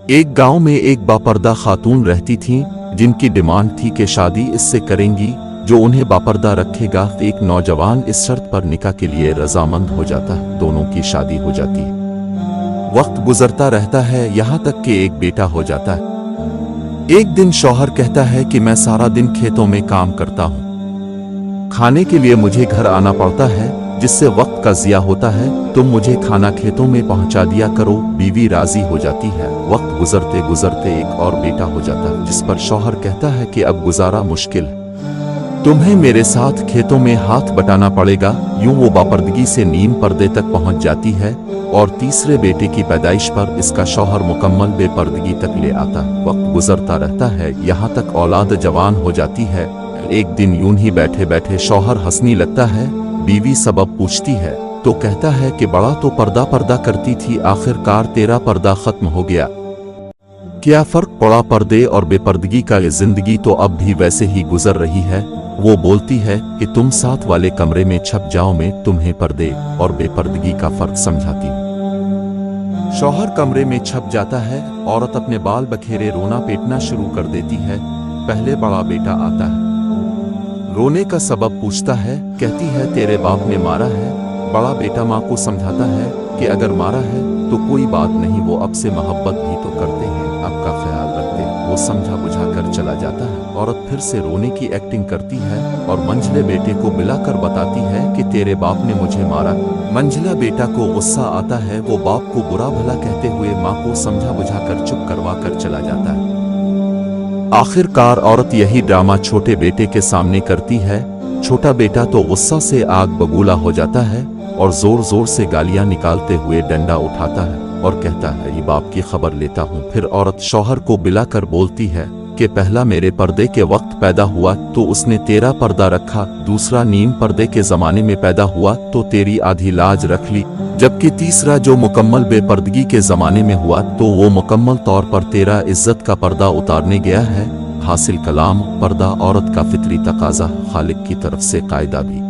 ایک گاؤں میں ایک باپردہ خاتون رہتی تھیں جن کی ڈیمانڈ تھی کہ شادی اس سے کریں گی جو انہیں باپردہ رکھے گا۔ ایک نوجوان اس شرط پر نکاح کے لیے رضامند ہو جاتا ہے، دونوں کی شادی ہو جاتی ہے۔ وقت گزرتا رہتا ہے یہاں تک کہ ایک بیٹا ہو جاتا ہے۔ ایک دن شوہر کہتا ہے کہ میں سارا دن کھیتوں میں کام کرتا ہوں، کھانے کے لیے مجھے گھر آنا پڑتا ہے جس سے وقت کا ضیاع ہوتا ہے، تم مجھے کھانا کھیتوں میں پہنچا دیا کرو۔ بیوی راضی ہو جاتی ہے۔ وقت گزرتے گزرتے ایک اور بیٹا ہو جاتا ہے جس پر شوہر کہتا ہے کہ اب گزارا مشکل ہے، تمہیں میرے ساتھ کھیتوں میں ہاتھ بٹانا پڑے گا۔ یوں وہ باپردگی سے نیم پردے تک پہنچ جاتی ہے اور تیسرے بیٹے کی پیدائش پر اس کا شوہر مکمل بے پردگی تک لے آتا ہے۔ وقت گزرتا رہتا ہے یہاں تک اولاد جوان ہو جاتی ہے۔ ایک دن یوں ہی بیٹھے بیٹھے شوہر ہنسنے لگتا ہے، بیوی سبب پوچھتی ہے تو کہتا ہے کہ بڑا تو پردہ کرتی تھی، آخر کار تیرا پردہ ختم ہو گیا، کیا فرق پڑا؟ پردے اور بے پردگی کا زندگی تو اب بھی ویسے ہی گزر رہی ہے۔ وہ بولتی ہے کہ تم ساتھ والے کمرے میں چھپ جاؤ، میں تمہیں پردے اور بے پردگی کا فرق سمجھاتی ہوں۔ شوہر کمرے میں چھپ جاتا ہے، عورت اپنے بال بکھیرے رونا پیٹنا شروع کر دیتی ہے۔ پہلے بڑا بیٹا آتا ہے، رونے کا سبب پوچھتا ہے، کہتی ہے تیرے باپ نے مارا ہے۔ بڑا بیٹا ماں کو سمجھاتا ہے کہ اگر مارا ہے تو کوئی بات نہیں، وہ اب سے محبت بھی تو کرتے ہیں، اب کا خیال رکھتے۔ وہ سمجھا بجھا کر چلا جاتا ہے۔ عورت پھر سے رونے کی ایکٹنگ کرتی ہے اور منجھلے بیٹے کو بلا کر بتاتی ہے کہ تیرے باپ نے مجھے مارا۔ منجھلا بیٹا کو غصہ آتا ہے، وہ باپ کو برا بھلا کہتے ہوئے ماں کو سمجھا بجھا کر چپ کروا کر چلا جاتا ہے۔ آخر کار عورت یہی ڈرامہ چھوٹے بیٹے کے سامنے کرتی ہے۔ چھوٹا بیٹا تو غصہ سے آگ ببولا ہو جاتا ہے اور زور زور سے گالیاں نکالتے ہوئے ڈنڈا اٹھاتا ہے اور کہتا ہے یہ باپ کی خبر لیتا ہوں۔ پھر عورت شوہر کو بلا کر بولتی ہے کہ پہلا میرے پردے کے وقت پیدا ہوا تو اس نے تیرا پردہ رکھا، دوسرا نیم پردے کے زمانے میں پیدا ہوا تو تیری آدھی لاج رکھ لی، جبکہ تیسرا جو مکمل بے پردگی کے زمانے میں ہوا تو وہ مکمل طور پر تیرا عزت کا پردہ اتارنے گیا ہے۔ حاصل کلام، پردہ عورت کا فطری تقاضا، خالق کی طرف سے قاعدہ بھی۔